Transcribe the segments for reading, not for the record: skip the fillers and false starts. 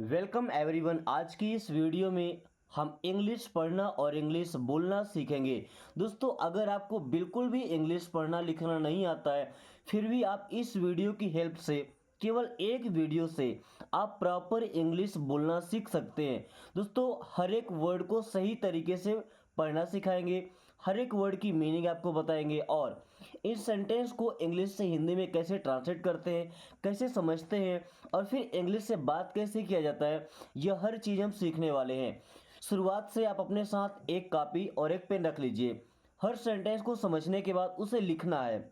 Welcome everyone. आज की इस वीडियो में हम इंग्लिश पढ़ना और इंग्लिश बोलना सीखेंगे। दोस्तों, अगर आपको बिल्कुल भी इंग्लिश पढ़ना लिखना नहीं आता है, फिर भी आप इस वीडियो की हेल्प से, केवल एक वीडियो से आप प्रॉपर इंग्लिश बोलना सीख सकते हैं। दोस्तों, हर एक वर्ड को सही तरीके से पढ़ना सिखाएंगे, हर एक वर्ड की मीनिंग आपको बताएंगे और इस सेंटेंस को इंग्लिश से हिंदी में कैसे ट्रांसलेट करते हैं, कैसे समझते हैं और फिर इंग्लिश से बात कैसे किया जाता है, यह हर चीज़ हम सीखने वाले हैं। शुरुआत से आप अपने साथ एक कॉपी और एक पेन रख लीजिए। हर सेंटेंस को समझने के बाद उसे लिखना है।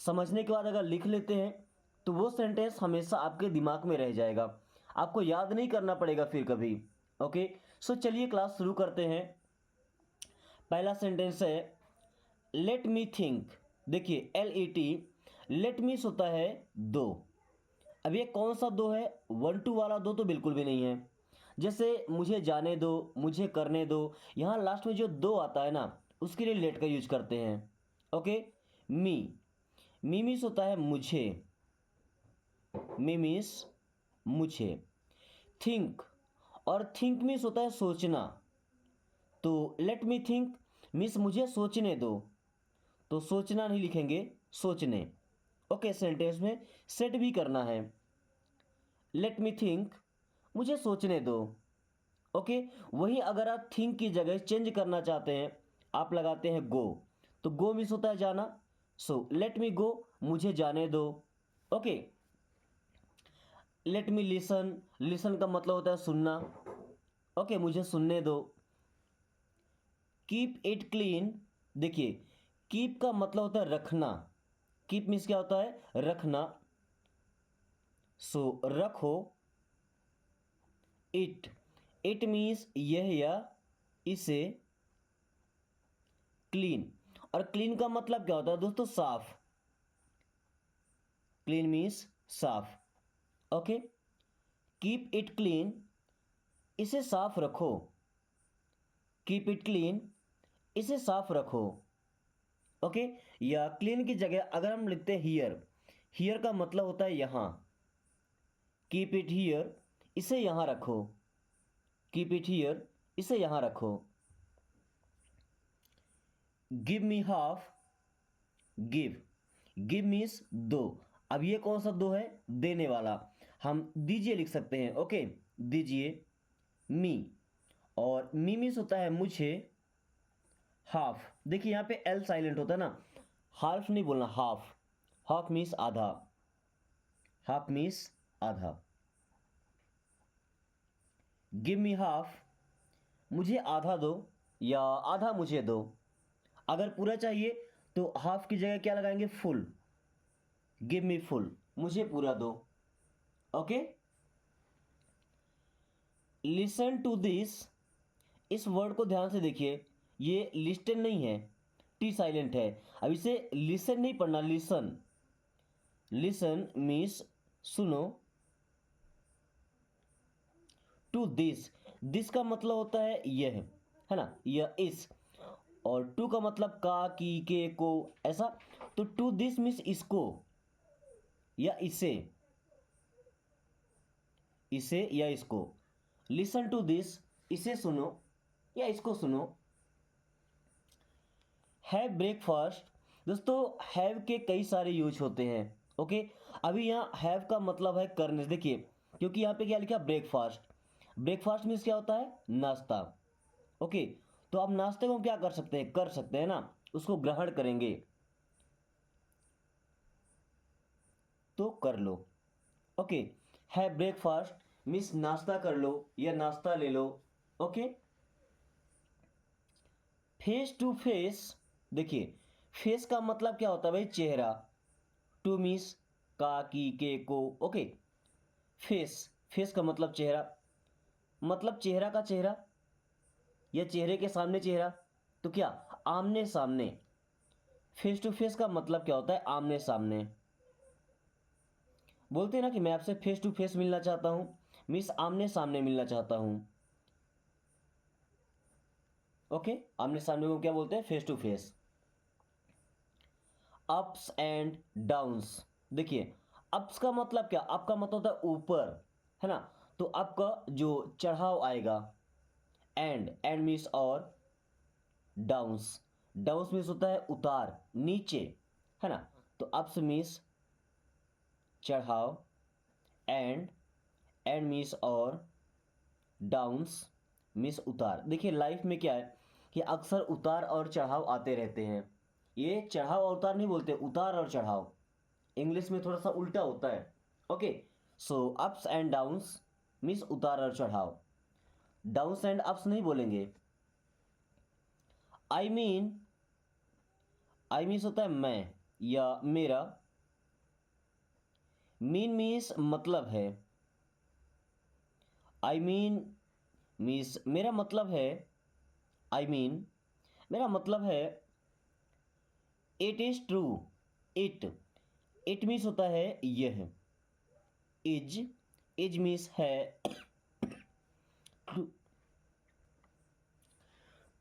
समझने के बाद अगर लिख लेते हैं तो वो सेंटेंस हमेशा आपके दिमाग में रह जाएगा, आपको याद नहीं करना पड़ेगा फिर कभी। ओके, सो चलिए क्लास शुरू करते हैं। पहला सेंटेंस है लेट मी थिंक। देखिए LET, लेट मीन्स होता है दो। अब ये कौन सा दो है? 1 2 वाला दो तो बिल्कुल भी नहीं है। जैसे मुझे जाने दो, मुझे करने दो, यहाँ लास्ट में जो दो आता है ना, उसके लिए लेट का यूज करते हैं। ओके, मी, मी मीन्स होता है मुझे, मी मीन्स मुझे। थिंक, और थिंक मीन्स होता है सोचना। तो लेट मी थिंक मीन्स मुझे सोचने दो, तो सोचना नहीं लिखेंगे, सोचने। ओके, सेंटेंस में सेट भी करना है। लेट मी थिंक, मुझे सोचने दो। ओके, वहीं अगर आप थिंक की जगह चेंज करना चाहते हैं, आप लगाते हैं गो। तो गो मीन्स होता है जाना। सो लेट मी गो, मुझे जाने दो। Okay, let me listen, listen का मतलब होता है सुनना। ओके, मुझे सुनने दो। कीप इट क्लीन, देखिए कीप का मतलब होता है रखना। कीप मीन्स क्या होता है? रखना। सो रखो। इट, इट मीन्स यह या इसे। क्लीन, और क्लीन का मतलब क्या होता है दोस्तों? साफ। क्लीन मीन्स साफ। ओके, कीप इट क्लीन, इसे साफ रखो। कीप इट क्लीन, इसे साफ रखो। ओके, या क्लीन की जगह अगर हम लिखते हैं हियर, हियर का मतलब होता है यहां। कीप इट हियर, इसे यहां रखो। कीप इट हियर, इसे यहां रखो। Give me half, give, give means दो। अब ये कौन सा दो है? देने वाला। हम दीजिए लिख सकते हैं। ओके, दीजिए। मी, और मी मीन्स होता है मुझे। हाफ, देखिए यहाँ पे एल साइलेंट होता है ना, हाफ नहीं बोलना, हाफ। हाफ मीन्स आधा, हाफ मीन्स आधा। गिव मी हाफ, मुझे आधा दो या आधा मुझे दो। अगर पूरा चाहिए तो हाफ की जगह क्या लगाएंगे? फुल। गिव मी फुल, मुझे पूरा दो। ओके, लिसन टू दिस, इस वर्ड को ध्यान से देखिए, ये लिस्टन नहीं है, टी साइलेंट है। अब इसे लिसन नहीं पढ़ना, लिसन। लिसन मीन्स सुनो। टू दिस, दिस का मतलब होता है यह, है ना, यह इस। और टू का मतलब का, की, के, को, ऐसा। तो टू दिस मीन्स इसको या इसे, इसे या इसको। लिसन टू दिस, इसे सुनो या इसको सुनो। हैव ब्रेकफास्ट, दोस्तों हैव के कई सारे यूज होते हैं। ओके, अभी यहाँ हैव का मतलब है करने। देखिए, क्योंकि यहाँ पे क्या लिखा? ब्रेकफास्ट। ब्रेकफास्ट मीन्स क्या होता है? नाश्ता। ओके, तो आप नाश्ते को क्या कर सकते हैं? कर सकते हैं ना, उसको ग्रहण करेंगे तो कर लो। ओके, हैव ब्रेकफास्ट मीन्स नाश्ता कर लो या नाश्ता ले लो। ओके, फेस टू फेस, देखिए फेस का मतलब क्या होता है भाई? चेहरा। टू मीन्स का, की, के, को। ओके, फेस, फेस का मतलब चेहरा, मतलब चेहरा का चेहरा या चेहरे के सामने चेहरा। तो क्या? आमने सामने। फेस टू फेस का मतलब क्या होता है? आमने सामने। बोलते हैं ना कि मैं आपसे फेस टू फेस मिलना चाहता हूं, मीन्स आमने सामने मिलना चाहता हूं। ओके, आमने सामने को क्या बोलते हैं? Face to face. Ups and downs, देखिए अप्स का मतलब क्या? अप का मतलब होता है ऊपर, है ना, तो आपका जो चढ़ाव आएगा एंड मीन्स और डाउन्स, डाउन्स मीन्स होता है उतार नीचे, है ना। तो अप्स मीन्स चढ़ाव, एंड मीन्स और डाउन्स मीन्स उतार। देखिए लाइफ में क्या है कि अक्सर उतार और चढ़ाव आते रहते हैं। ये चढ़ाव और उतार नहीं बोलते, उतार और चढ़ाव, इंग्लिश में थोड़ा सा उल्टा होता है। Okay, so ups and downs means उतार और चढ़ाव, डाउन्स एंड अप्स नहीं बोलेंगे। आई मीन्स होता है मैं या मेरा, मीन्स मतलब है, आई मीन्स मेरा मतलब है, आई मेरा मतलब है। It is true, it means होता है यह, इज मीन्स है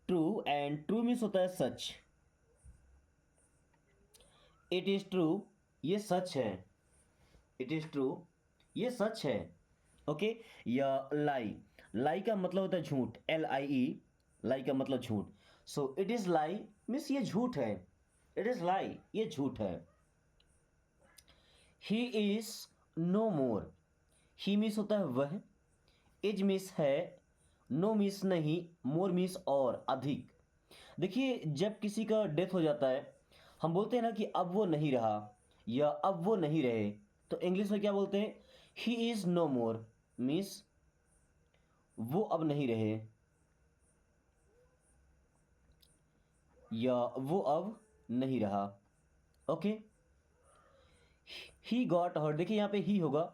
ट्रू एंड ट्रू मीन्स होता है सच। इट इज ट्रू, ये सच है, इट इज ट्रू, ये सच है। ओके, या लाई का मतलब होता है झूठ, LIE, लाई का मतलब झूठ। So it is lie means ये झूठ है, इट इज लाई, ये झूठ है। He is no more, he means होता है वह, इज मीन्स है, नो मीन्स नहीं, मोर मीन्स और अधिक। देखिए जब किसी का डेथ हो जाता है, हम बोलते हैं ना कि अब वो नहीं रहा या अब वो नहीं रहे, तो इंग्लिश में क्या बोलते हैं, he is no more means वो अब नहीं रहे या वो अब नहीं रहा। ओके, ही गॉट हर्ट, देखिए यहाँ पे ही होगा,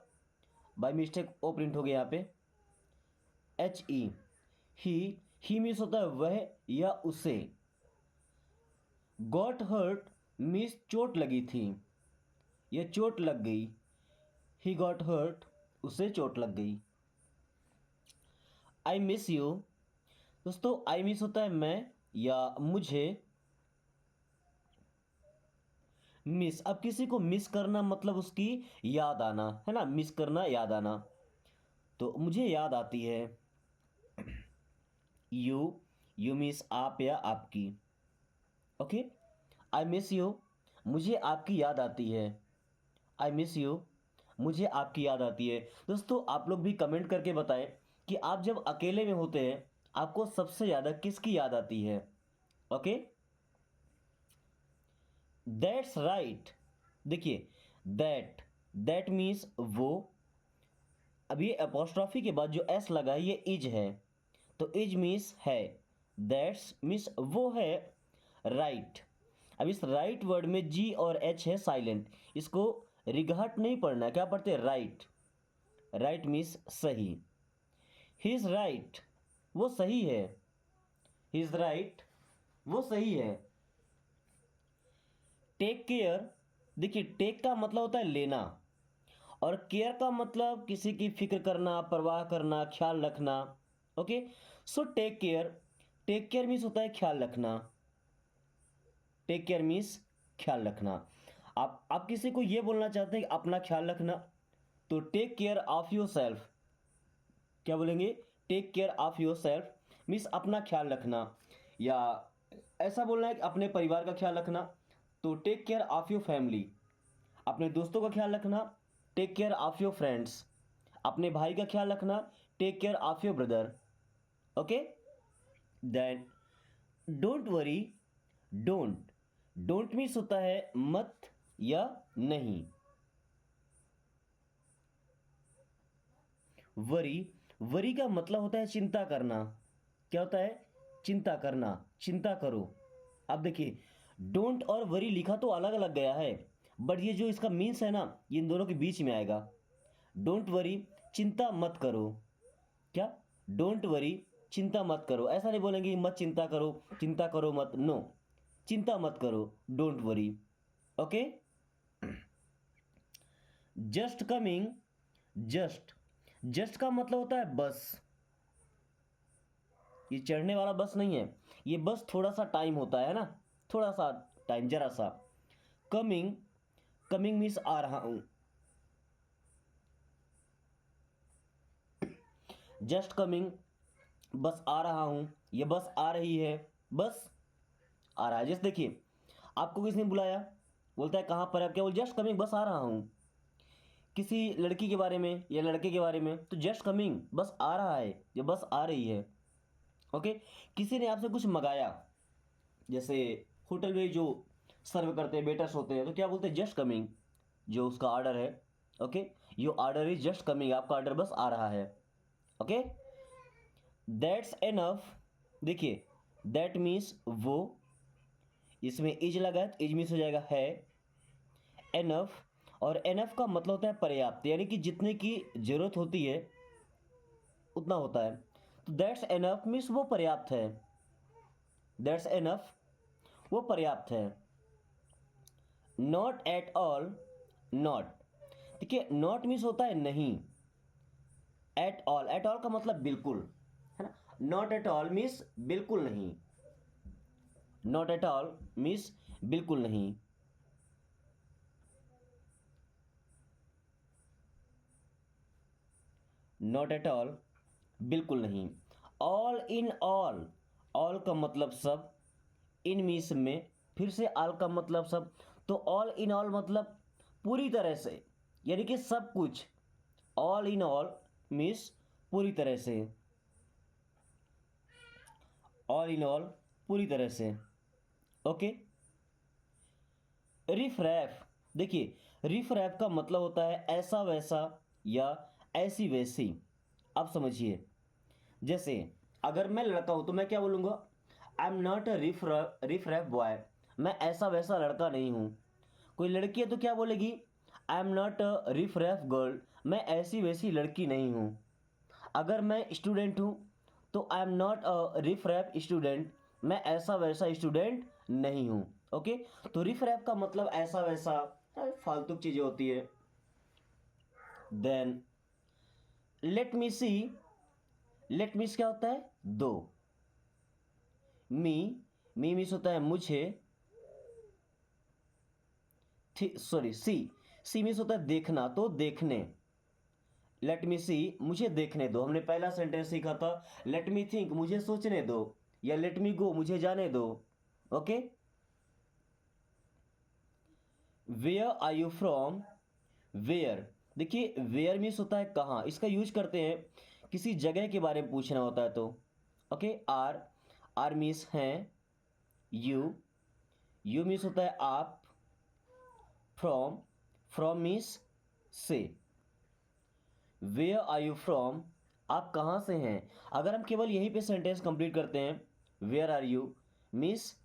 बाय मिस्टेक ओ प्रिंट हो गया यहाँ पे HE, ही मीन्स होता है वह या उसे। गॉट हर्ट मीन्स चोट लगी थी, यह चोट लग गई, ही गॉट हर्ट, उसे चोट लग गई। आई मिस यू, दोस्तों आई मिस होता है मैं या मुझे, मिस, अब किसी को मिस करना मतलब उसकी याद आना, है ना, मिस करना याद आना, तो मुझे याद आती है। यू मिस आप या आपकी। ओके, आई मिस यू, मुझे आपकी याद आती है, आई मिस यू, मुझे आपकी याद आती है। दोस्तों आप लोग भी कमेंट करके बताएं कि आप जब अकेले में होते हैं आपको सबसे ज़्यादा किसकी याद आती है। ओके, दैट्स राइट, देखिए दैट मीन्स वो, अब ये अपोस्ट्रॉफी के बाद जो एस लगा है ये इज है, तो इज मीन्स है, दैट्स मीन्स वो है, राइट। अब इस राइट वर्ड में जी और एच है साइलेंट, इसको रिघाट नहीं पढ़ना, क्या पढ़ते हैं, राइट, राइट मीन्स सही। ही इज राइट, वो सही है, ही इज राइट, वो सही है। टेक केयर, देखिए टेक का मतलब होता है लेना, और केयर का मतलब किसी की फिक्र करना, परवाह करना, ख्याल रखना। Okay, so take care means होता है ख्याल रखना, टेक केयर मीन्स ख्याल रखना। आप किसी को ये बोलना चाहते हैं कि अपना ख्याल रखना, तो take care of yourself, क्या बोलेंगे, take care of yourself means अपना ख्याल रखना, या ऐसा बोलना है कि अपने परिवार का ख्याल रखना, तो take care of your family, अपने दोस्तों का ख्याल रखना, take care of your friends, अपने भाई का ख्याल रखना, take care of your brother. Okay, then don't worry, don't means होता है मत या नहीं, वरी का मतलब होता है चिंता करना, क्या होता है, चिंता करना, चिंता करो। अब देखिए डोंट और वरी लिखा तो अलग अलग गया है, बट ये जो इसका मीन्स है ना ये इन दोनों के बीच में आएगा। डोंट वरी, चिंता मत करो, क्या, डोंट वरी, चिंता मत करो, ऐसा नहीं बोलेंगे मत चिंता करो मत, नो, चिंता मत करो, don't worry. Okay, just coming, just का मतलब होता है बस, ये चढ़ने वाला बस नहीं है, ये बस थोड़ा सा टाइम होता है ना, थोड़ा सा टाइम, जरा सा। कमिंग मीन्स आ रहा हूं, जस्ट कमिंग, बस आ रहा हूँ, ये बस आ रही है, बस आ रहा है। जैसे देखिए, आपको किसने बुलाया, बोलता है कहाँ पर है, क्या बोल, जस्ट कमिंग, बस आ रहा हूँ। किसी लड़की के बारे में या लड़के के बारे में, तो जस्ट कमिंग, बस आ रहा है, ये बस आ रही है। ओके। किसी ने आपसे कुछ मंगाया, जैसे होटल में जो सर्व करते हैं वेटर्स होते हैं, तो क्या बोलते हैं, जस्ट कमिंग, जो उसका ऑर्डर है। Okay, your order is just coming, आपका ऑर्डर बस आ रहा है। ओके, दैट्स एनफ, देखिए दैट मीन्स वो, इसमें इज लगा है तो इज मीन्स हो जाएगा है। एनफ, और एनफ का मतलब होता है पर्याप्त, यानी कि जितने की जरूरत होती है उतना होता है। तो दैट्स एनफ मीन्स वो पर्याप्त है, दैट्स एनफ, वो पर्याप्त है। नॉट एट ऑल, नॉट, देखिए नॉट मीन्स होता है नहीं, एट ऑल, एट ऑल का मतलब बिल्कुल, है ना। नॉट एट ऑल मीन्स बिल्कुल नहीं, नॉट एट ऑल मीन्स बिल्कुल नहीं। नॉट एट ऑल, बिल्कुल नहीं। ऑल इन ऑल, ऑल का मतलब सब, इन मीन्स में, फिर से ऑल का मतलब सब, तो ऑल इन ऑल मतलब पूरी तरह से, यानी कि सब कुछ। ऑल इन ऑल मीन्स पूरी तरह से, ऑल इन ऑल पूरी तरह से। ओके। रिफ रैफ, देखिए रिफ रैफ का मतलब होता है ऐसा वैसा या ऐसी वैसी। आप समझिए, जैसे अगर मैं लड़का हूं तो मैं क्या बोलूंगा, I am not a riff raff boy, मैं ऐसा वैसा लड़का नहीं हूं। कोई लड़की है तो क्या बोलेगी, I am not a riff raff girl, मैं ऐसी वैसी लड़की नहीं हूं। अगर मैं स्टूडेंट हूं तो I am not a riff raff student, मैं ऐसा वैसा स्टूडेंट नहीं हूं। ओके, तो रिफ रैप का मतलब ऐसा वैसा फालतू चीजें होती है। देन लेट मी सी, लेट मीस क्या होता है, दो। मी, मी मीस होता है मुझे, सॉरी सी, सी मीस होता है देखना, तो देखने। लेट मी सी, मुझे देखने दो, हमने पहला सेंटेंस सीखा था, लेट मी थिंक, मुझे सोचने दो, या लेट मी गो, मुझे जाने दो। Okay. Where are you from, where, देखिए वेयर मीन्स होता है कहाँ, इसका यूज करते हैं किसी जगह के बारे में पूछना होता है तो। ओके। आर, आर मीन्स हैं। यू, यू मीन्स होता है आप। फ्रॉम, फ्रॉम मीन्स से। वेयर आर यू फ्रॉम, आप कहाँ से हैं। अगर हम केवल यहीं पे सेंटेंस कंप्लीट करते हैं, वेयर आर यू मीन्स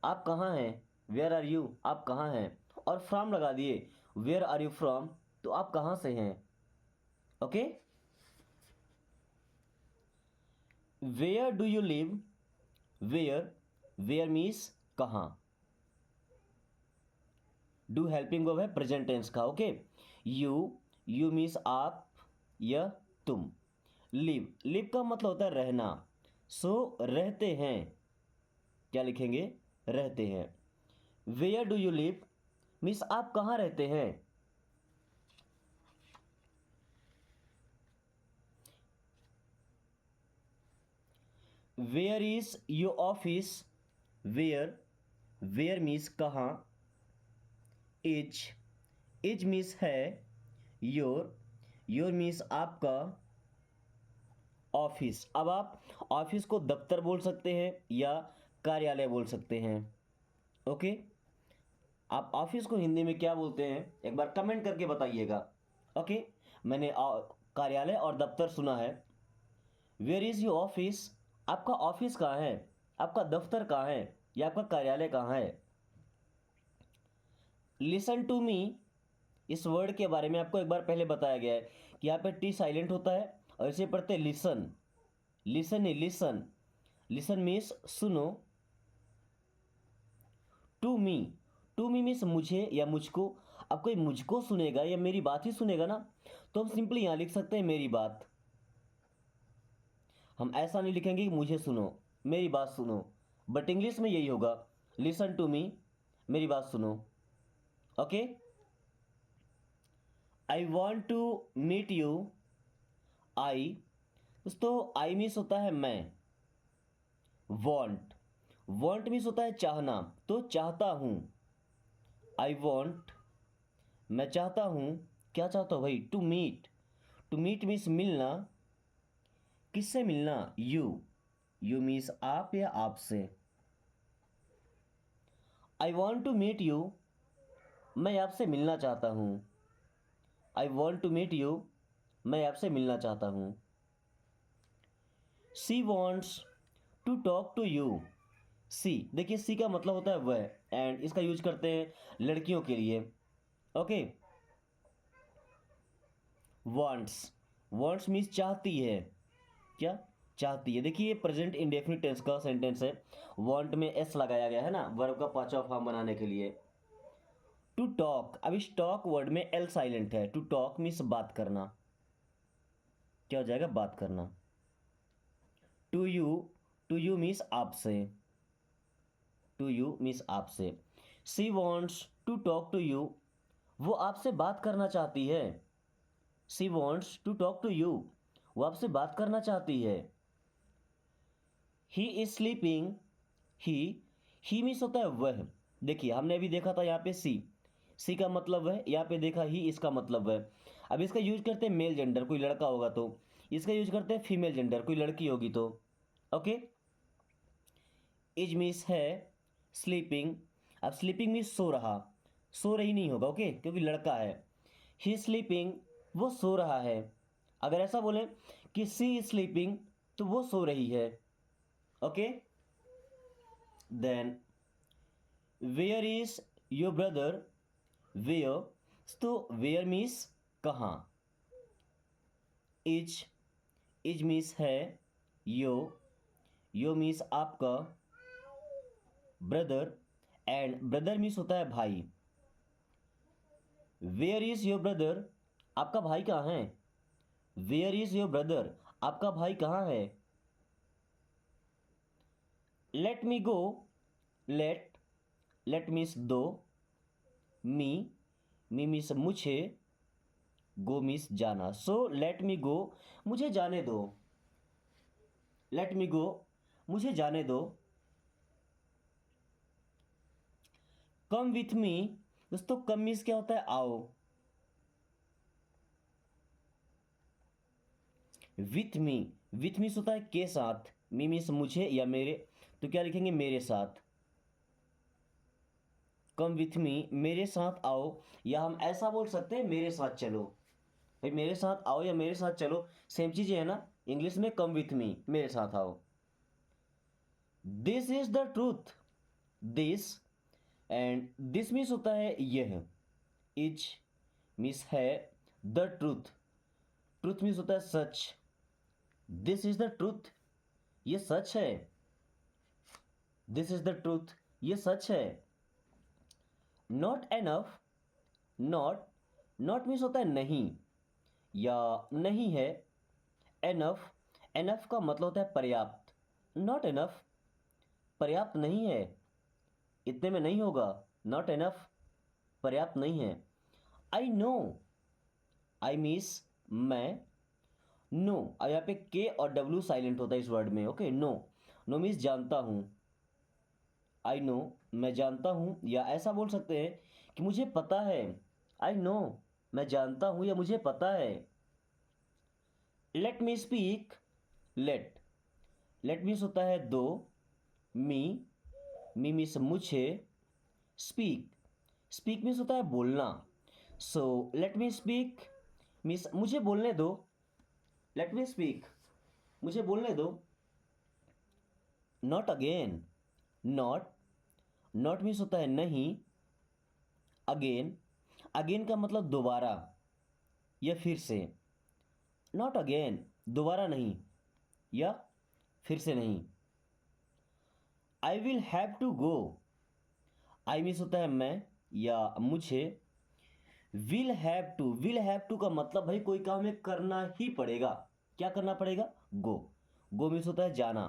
आप कहाँ हैं, वेयर आर यू आप कहाँ हैं, और फ्रॉम लगा दिए, वेयर आर यू फ्रॉम, तो आप कहाँ से हैं। Okay. Where do you live, where, where means कहाँ, डू हेल्पिंग वर्ब है प्रेजेंट टेंस का। ओके। यू, यू मीन्स आप या तुम। लिव, लिव का मतलब होता है रहना, सो रहते हैं, क्या लिखेंगे, रहते हैं। Where do you live means आप कहाँ रहते हैं। Where is your office, where, where means कहाँ। इज, इज मीन्स है। योर, योर मीन्स आपका। ऑफिस, अब आप ऑफिस को दफ्तर बोल सकते हैं या कार्यालय बोल सकते हैं। ओके। आप ऑफिस को हिंदी में क्या बोलते हैं, एक बार कमेंट करके बताइएगा। ओके। मैंने कार्यालय और दफ्तर सुना है। वेयर इज योर ऑफिस, आपका ऑफिस कहाँ है, आपका दफ्तर कहाँ है, या आपका कार्यालय कहाँ है। लिसन टू मी, इस वर्ड के बारे में आपको एक बार पहले बताया गया है कि यहाँ पे टी साइलेंट होता है और इसे पढ़ते लिसन, लिसन नहीं लिसन, लिसन मीन्स सुनो। To me, to me means मुझे या मुझको। अब कोई मुझको सुनेगा या मेरी बात ही सुनेगा ना, तो हम सिंपली यहां लिख सकते हैं मेरी बात। हम ऐसा नहीं लिखेंगे कि मुझे सुनो, मेरी बात सुनो, बट इंग्लिश में यही होगा, लिसन टू मी, मेरी बात सुनो। Okay. I want to meet you, I, दोस्तों आई मीन्स होता है मैं, वॉन्ट, वॉन्ट मीन्स होता है चाहना, तो चाहता हूँ, आई वॉन्ट, मैं चाहता हूँ, क्या चाहता हूँ भाई, टू मीट मीन्स मिलना, किससे मिलना, यू मीन्स आप या आपसे, I want to meet you, मैं आपसे मिलना चाहता हूँ, I want to meet you, मैं आपसे मिलना चाहता हूँ। She wants to talk to you, see, देखिए सी का मतलब होता है वह, एंड इसका यूज करते हैं लड़कियों के लिए, ओके। वांट्स, वांट्स मीन्स चाहती है, क्या, चाहती है। देखिए ये प्रेजेंट इंडेफिनिट टेंस का सेंटेंस है, वांट में एस लगाया गया है ना, वर्ब का पांचवा फॉर्म बनाने के लिए। टू टॉक, अब इस टॉक वर्ड में एल साइलेंट है, टू टॉक मीन्स बात करना, क्या हो जाएगा, बात करना। टू यू मीन्स आपसे, टू यू मीन्स आपसे। She wants to talk to you, वो आपसे बात करना चाहती है, she wants to talk to you, वो आपसे बात करना चाहती है। He is sleeping, he means होता है वह, देखिए हमने अभी देखा था यहाँ पे सी का मतलब है, यहाँ पे देखा ही इसका मतलब है। अब इसका यूज करते हैं मेल जेंडर, कोई लड़का होगा तो, इसका यूज करते हैं फीमेल जेंडर, कोई लड़की होगी तो, ओके। इज मीन्स है, स्लीपिंग, अब स्लीपिंग मीन्स सो रहा, सो रही नहीं होगा, ओके, क्योंकि लड़का है। ही स्लीपिंग, वो सो रहा है। अगर ऐसा बोले कि सी इज स्लीपिंग, तो वो सो रही है, okay. Then where is your brother, where, तो वेयर मीन्स कहाँ, इज मीन्स है, यो मीन्स आपका, ब्रदर, एंड ब्रदर मीन्स होता है भाई। वेयर इज योर ब्रदर, आपका भाई कहाँ है, वेयर इज योर ब्रदर, आपका भाई कहाँ है। लेट मी गो, लेट मीन्स दो, मी मीन्स मुझे, गो मीन्स जाना, सो लेट मी गो, मुझे जाने दो, लेट मी गो, मुझे जाने दो। कम विथ मी, दोस्तों कम मीन्स क्या होता है, आओ, विथ मीन्स होता है के साथ, मी मीन्स मुझे या मेरे, तो क्या लिखेंगे, मेरे साथ। कम विथ मी, मेरे साथ आओ, या हम ऐसा बोल सकते हैं मेरे साथ चलो, भाई मेरे साथ आओ या मेरे साथ चलो सेम चीज़ है ना, इंग्लिश में कम विथ मी, मेरे साथ आओ। This is the truth, this, and this means होता है यह, इज मीन्स है, द ट्रूथ, ट्रूथ मीन्स होता है सच, दिस इज द ट्रूथ, ये सच है, दिस इज द ट्रूथ, ये सच है। नॉट एनफ, नॉट मीन्स होता है नहीं या नहीं है, एनफ, एनफ का मतलब होता है पर्याप्त, नॉट एनफ, पर्याप्त नहीं है, इतने में नहीं होगा, नॉट एनफ, पर्याप्त नहीं है। आई नो, आई मीन्स मैं, नो, अब यहाँ पे के और डब्ल्यू साइलेंट होता है इस वर्ड में, ओके। नो मीन्स जानता हूँ, आई नो, मैं जानता हूँ, या ऐसा बोल सकते हैं कि मुझे पता है, आई नो, मैं जानता हूँ या मुझे पता है। Let me speak, let means होता है दो, मी मीन्स मुझे, स्पीक मीन्स होता है बोलना, so let me speak means मुझे बोलने दो, लेट मी स्पीक, मुझे बोलने दो। नॉट अगेन, नॉट मीन्स होता है नहीं, अगेन का मतलब दोबारा या फिर से, नॉट अगेन, दोबारा नहीं या फिर से नहीं। I will have to go, I means होता है मैं या मुझे, विल हैव टू का मतलब भाई कोई काम में करना ही पड़ेगा, क्या करना पड़ेगा, गो मीन्स होता है जाना,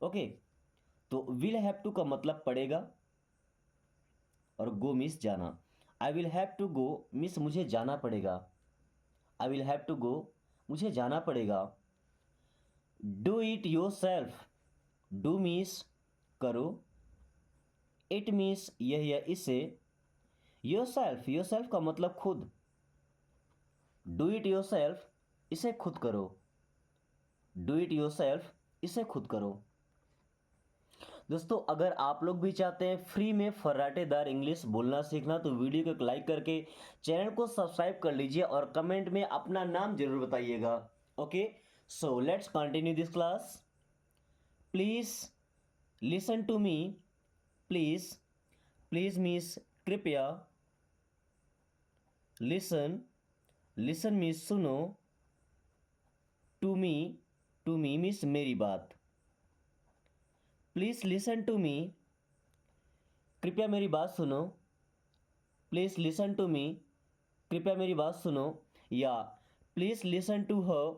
ओके। तो विल हैव टू का मतलब पड़ेगा और गो मीन्स जाना। I will have to go means मुझे जाना पड़ेगा, I will have to go, मुझे जाना पड़ेगा। Do it yourself. Do means करो, इट मीन्स यह या इसे, योर सेल्फ का मतलब खुद। डू इट योर सेल्फ, इसे खुद करो। डू इट योर सेल्फ, इसे खुद करो। दोस्तों अगर आप लोग भी चाहते हैं फ्री में फर्राटेदार इंग्लिश बोलना सीखना तो वीडियो को लाइक करके चैनल को सब्सक्राइब कर लीजिए और कमेंट में अपना नाम जरूर बताइएगा। Okay, so let's continue this class. Please listen to me. Please, please means कृपया। लिसन, लिसन मीन्स सुनो। टू मी मीन्स मेरी बात। प्लीज लिसन टू मी, कृपया मेरी बात सुनो। प्लीज लिसन टू मी, कृपया मेरी बात सुनो। या प्लीज लिसन टू हर,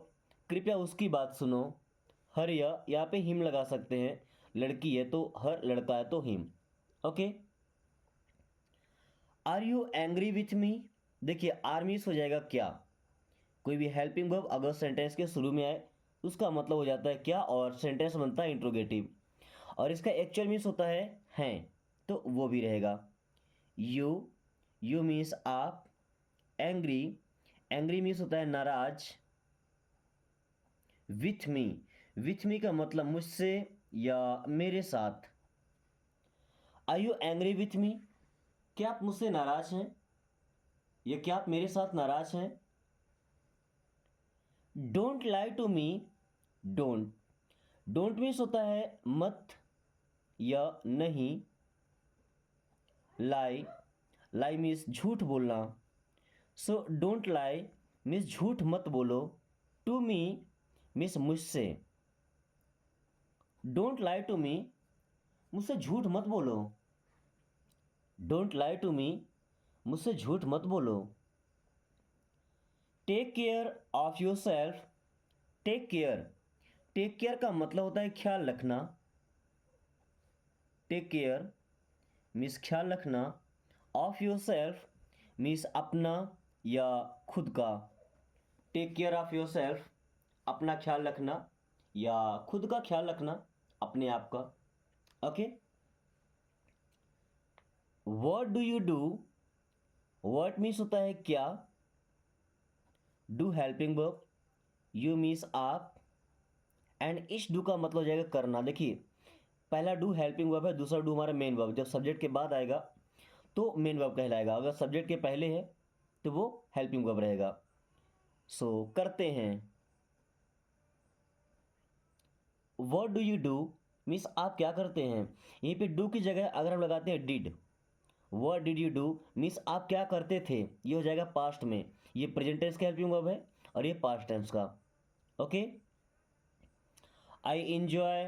कृपया उसकी बात सुनो। हर या यहाँ पे हिम लगा सकते हैं, लड़की है तो हर, लड़का है तो him. Okay, are you angry with me. देखिए आर मीन्स हो जाएगा क्या। कोई भी हेल्पिंग वर्ब अगर सेंटेंस के शुरू में आए उसका मतलब हो जाता है क्या, और सेंटेंस बनता है इंट्रोगेटिव। और इसका एक्चुअल मीन्स होता है हैं, तो वो भी रहेगा। यू मीन्स आप। एंग्री, एंग्री मीन्स होता है नाराज। विथ मी का मतलब मुझसे या मेरे साथ। Are you angry with me, क्या आप मुझसे नाराज हैं, या क्या आप मेरे साथ नाराज हैं। Don't lie to me. Don't means होता है मत या नहीं। लाई मीन्स झूठ बोलना। सो डोंट लाई मीन्स झूठ मत बोलो। टू मी मीन्स मुझसे। डोंट लाई टू मी, मुझसे झूठ मत बोलो। डोंट लाई टू मी, मुझसे झूठ मत बोलो। Take care of yourself. Take care का मतलब होता है ख्याल रखना। टेक केयर मीन्स ख्याल रखना। ऑफ योर सेल्फ मीन्स अपना या खुद का। Take care of yourself, अपना ख्याल रखना या खुद का ख्याल रखना, अपने आप का। Okay, what do you do. What means होता है क्या। Do helping verb, you means आप, एंड इश डू का मतलब हो जाएगा करना। देखिए पहला डू हेल्पिंग वर्ब है, दूसरा डू हमारा मेन वर्ब। जब सब्जेक्ट के बाद आएगा तो मेन वर्ब कहलाएगा, अगर सब्जेक्ट के पहले है तो वो हेल्पिंग वर्ब रहेगा। सो करते हैं। What do you do means आप क्या करते हैं। यहीं पे डू की जगह अगर हम लगाते हैं did, what did you do means आप क्या करते थे, ये हो जाएगा पास्ट में। ये प्रेजेंट टेंस का हेल्पिंग वर्ब है और ये पास्ट टेंस का। Okay, I enjoy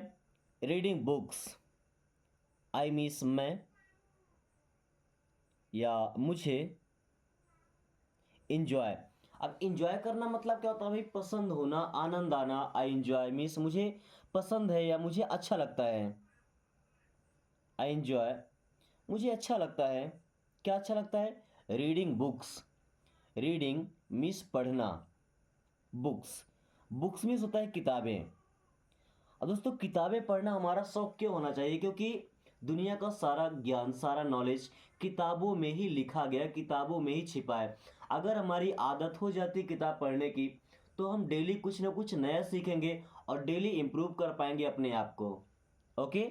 reading books. I means मैं या मुझे। इंजॉय, अब इंजॉय करना मतलब क्या होता है भाई, पसंद होना, आनंद आना। आई इंजॉय मीन्स मुझे पसंद है या मुझे अच्छा लगता है। आई इंजॉय, मुझे अच्छा लगता है। क्या अच्छा लगता है, रीडिंग बुक्स। रीडिंग मीन्स पढ़ना, बुक्स, बुक्स मीन्स होता है किताबें। अब दोस्तों किताबें पढ़ना हमारा शौक क्यों होना चाहिए, क्योंकि दुनिया का सारा ज्ञान, सारा नॉलेज किताबों में ही लिखा गया, किताबों में ही छिपा है। अगर हमारी आदत हो जाती किताब पढ़ने की तो हम डेली कुछ ना कुछ नया सीखेंगे और डेली इंप्रूव कर पाएंगे अपने आप को। Okay,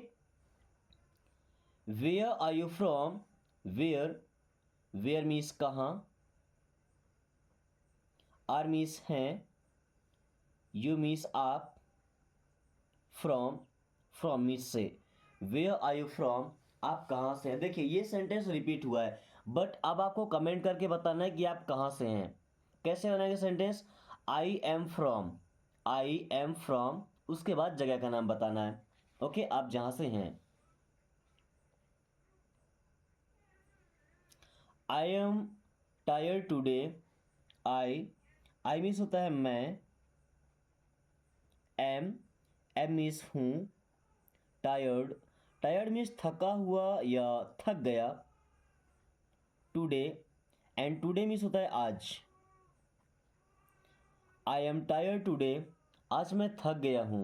where are you from. Where means कहाँ। आर मीन्स हैं, यू मीन्स आप, फ्रॉम मीन्स से। वेयर आर यू फ्रॉम, आप कहाँ से हैं। देखिए ये सेंटेंस रिपीट हुआ है, बट अब आपको कमेंट करके बताना है कि आप कहाँ से हैं। कैसे बनाएंगे सेंटेंस, आई एम फ्रॉम, उसके बाद जगह का नाम बताना है। ओके, आप जहाँ से हैं। I am tired today. I means होता है मैं। एम मीन्स हूँ। टायर्ड मीन्स थका हुआ या थक गया। टुडे, टुडे मीन्स होता है आज। आई एम टायर्ड टुडे, आज मैं थक गया हूँ।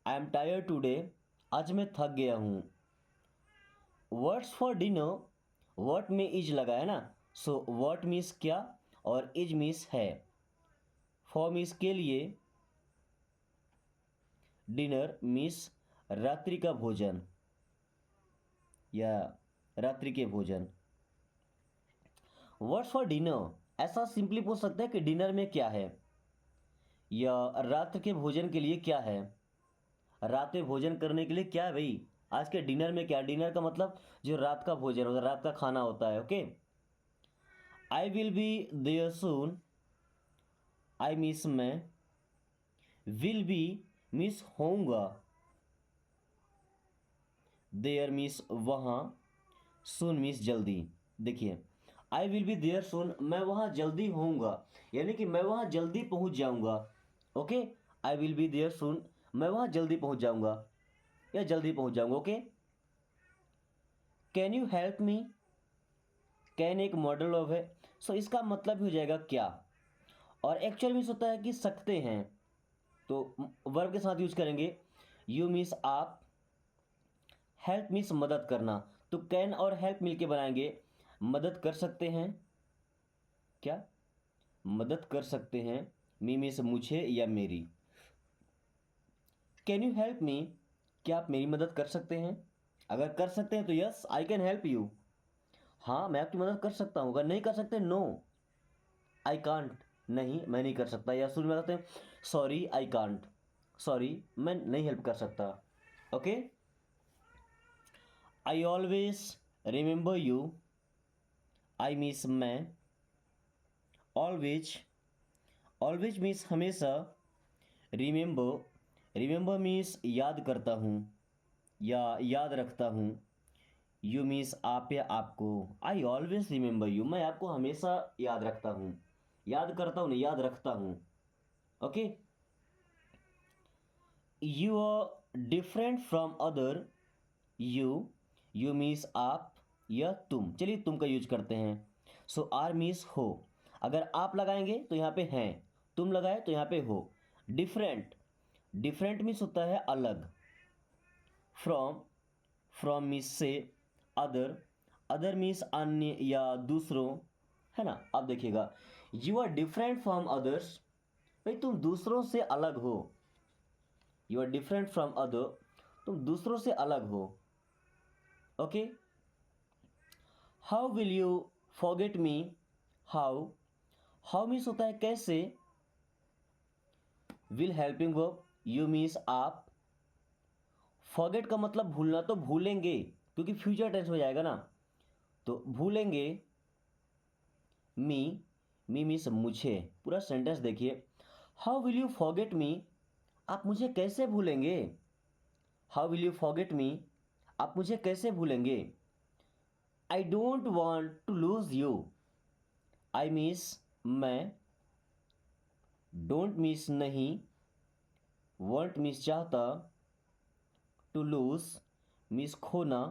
I am tired today. आज मैं थक गया हूँ। व्हाट्स फॉर डिनर, व्हाट में इज लगा है ना, सो व्हाट मीन्स क्या और इज मीन्स है। फॉर मीन्स के लिए, डिनर मीन्स रात्रि का भोजन या रात्रि के भोजन। व्हाट्स फॉर डिनर ऐसा सिंपली पूछ सकते हैं कि डिनर में क्या है या रात्र के भोजन के लिए क्या है। रात में भोजन करने के लिए क्या है भाई, आज के डिनर में क्या। डिनर का मतलब जो रात का भोजन होता है, रात का खाना होता है। Okay. I will be there soon, I means मैं, विल बी मीन्स होऊंगा, देयर मीन्स वहाँ, सून मीन्स जल्दी। देखिए, I will be there soon, मैं वहाँ जल्दी होऊंगा, यानी कि मैं वहाँ जल्दी पहुँच जाऊँगा। Okay. I will be there soon, मैं वहाँ जल्दी पहुँच जाऊँगा या जल्दी पहुँच जाऊँगा। Okay. Can you help me, can एक मॉडल ऑफ है, सो इसका मतलब हो जाएगा क्या। और एक्चुअल मीन्स होता है कि सकते हैं, तो वर्ब के साथ यूज करेंगे। यू मीन्स आप, हेल्प मीन्स मदद करना, तो कैन और हेल्प मिलके बनाएंगे मदद कर सकते हैं। क्या मदद कर सकते हैं, मी मीन्स मुझे या मेरी। कैन यू हेल्प मी, क्या आप मेरी मदद कर सकते हैं। अगर कर सकते हैं तो yes I can help you, हाँ मैं आपकी मदद कर सकता हूँ। अगर नहीं कर सकते, नो आई कांट, नहीं मैं नहीं कर सकता। या सुन में कहते हैं सॉरी आई कांट, सॉरी मैं नहीं हेल्प कर सकता। Okay. I always remember you, I means मैं, ऑलवेज, ऑलवेज मीन्स हमेशा, रिमेंबर, रिमेंबर मीन्स याद करता हूँ या याद रखता हूँ। यू मीन्स आप या आपको। आई ऑलवेज रिमेंबर यू, मैं आपको हमेशा याद रखता हूँ, याद करता हूँ नहीं याद रखता हूँ। Okay. You are different from other, you means आप या तुम। चलिए तुम का यूज करते हैं। सो आर मीन्स हो, अगर आप लगाएंगे तो यहाँ पे हैं, तुम लगाए तो यहाँ पे हो। डिफरेंट, डिफरेंट मीन्स होता है अलग। फ्रॉम, फ्रॉम मीन्स से, अदर, अदर मीन्स अन्य या दूसरों, है ना। अब देखिएगा, you are different from others, भाई तुम दूसरों से अलग हो। You are different from other, तुम दूसरों से अलग हो। Okay. How will you forget me, how, how means होता है कैसे, will helping verb, you means आप, फॉरगेट का मतलब भूलना, तो भूलेंगे क्योंकि फ्यूचर टेंस हो जाएगा ना, तो भूलेंगे। मी, मी मीन्स मुझे। पूरा सेंटेंस देखिए, how will you forget me, आप मुझे कैसे भूलेंगे। How will you forget me, आप मुझे कैसे भूलेंगे। I don't want to lose you, I means मैं, डोंट मीन्स नहीं, वॉन्ट मीन्स चाहता, टू लूज मीन्स खोना,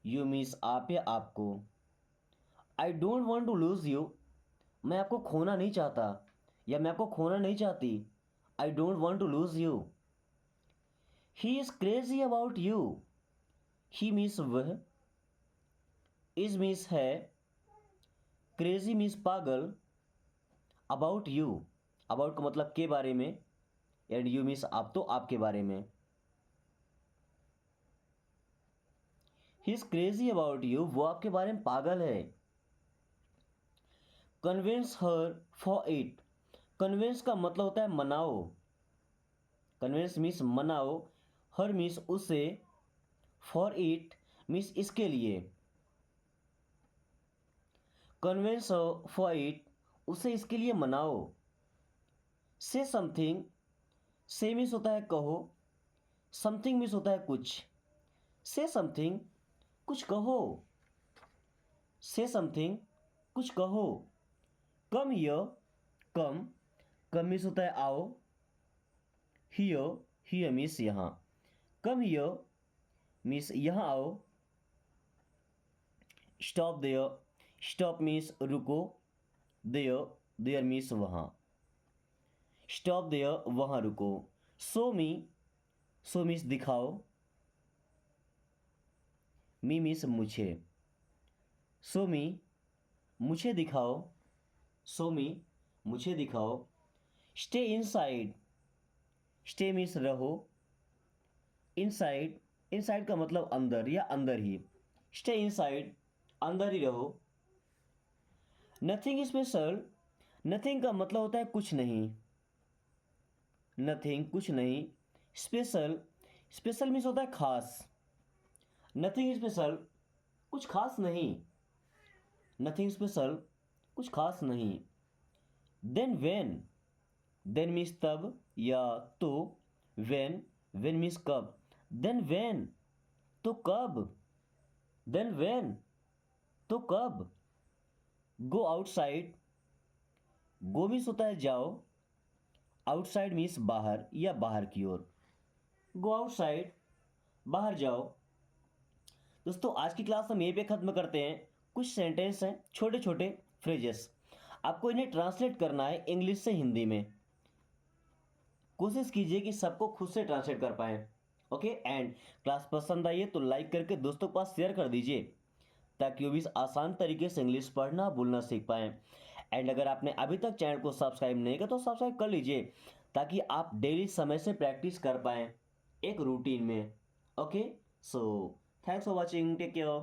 यू मीन्स आप या आपको। I don't want to lose you, मैं आपको खोना नहीं चाहता या मैं आपको खोना नहीं चाहती। I don't want to lose you. He is crazy about you, he means वह, इज मीन्स है, क्रेजी मीन्स पागल, अबाउट यू, अबाउट का मतलब के बारे में, एंड यू मीन्स आप, तो आपके बारे में। ही इज क्रेजी अबाउट यू, वो आपके बारे में पागल है। Convince her for it, convince का मतलब होता है मनाओ, कन्विंस मीन्स मनाओ, हर मीन्स उसे, फॉर इट मीन्स इसके लिए। कन्विंस फॉर इट, उसे इसके लिए मनाओ। से समथिंग, से मीन्स होता है कहो, समथिंग मीन्स होता है कुछ। से समथिंग, कुछ कहो, से समथिंग, कुछ कहो। Come here, come, come means होता है आओ, हियर, हियर मीन्स यहाँ। कम हियर मीन्स यहाँ आओ। स्टॉप देयर, स्टॉप मीन्स रुको, देयर, देयर मीन्स वहाँ। स्टॉप देयर, वहाँ रुको। शो मीन्स दिखाओ, मी मीन्स मुझे। शो मी, मुझे दिखाओ, शो मी, मुझे दिखाओ। स्टे इनसाइड, स्टे मीन्स रहो, इनसाइड, इनसाइड का मतलब अंदर या अंदर ही। स्टे इनसाइड, अंदर ही रहो। नथिंग स्पेशल, नथिंग का मतलब होता है कुछ नहीं, नथिंग कुछ नहीं। स्पेशल, स्पेशल मीन्स होता है खास। नथिंग स्पेशल, कुछ खास नहीं, नथिंग स्पेशल, कुछ खास नहीं। देन देन मीन्स तब या तो। वेन मीन्स कब। देन तो कब, देन तो कब। गो आउटसाइड, गो मीन्स होता है जाओ, आउटसाइड मीन्स बाहर या बाहर की ओर। गो आउटसाइड, बाहर जाओ। दोस्तों आज की क्लास हम यहीं पे ख़त्म करते हैं। कुछ सेंटेंस हैं, छोटे छोटे फ्रेजेस, आपको इन्हें ट्रांसलेट करना है इंग्लिश से हिंदी में। कोशिश कीजिए कि सबको खुद से ट्रांसलेट कर पाएँ। ओके, एंड क्लास पसंद आई है तो लाइक करके दोस्तों के पास शेयर कर दीजिए, ताकि वो भी आसान तरीके से इंग्लिश पढ़ना बोलना सीख पाएँ। एंड अगर आपने अभी तक चैनल को सब्सक्राइब नहीं किया तो सब्सक्राइब कर लीजिए, ताकि आप डेली समय से प्रैक्टिस कर पाएँ एक रूटीन में। Okay, so thanks for watching, take care.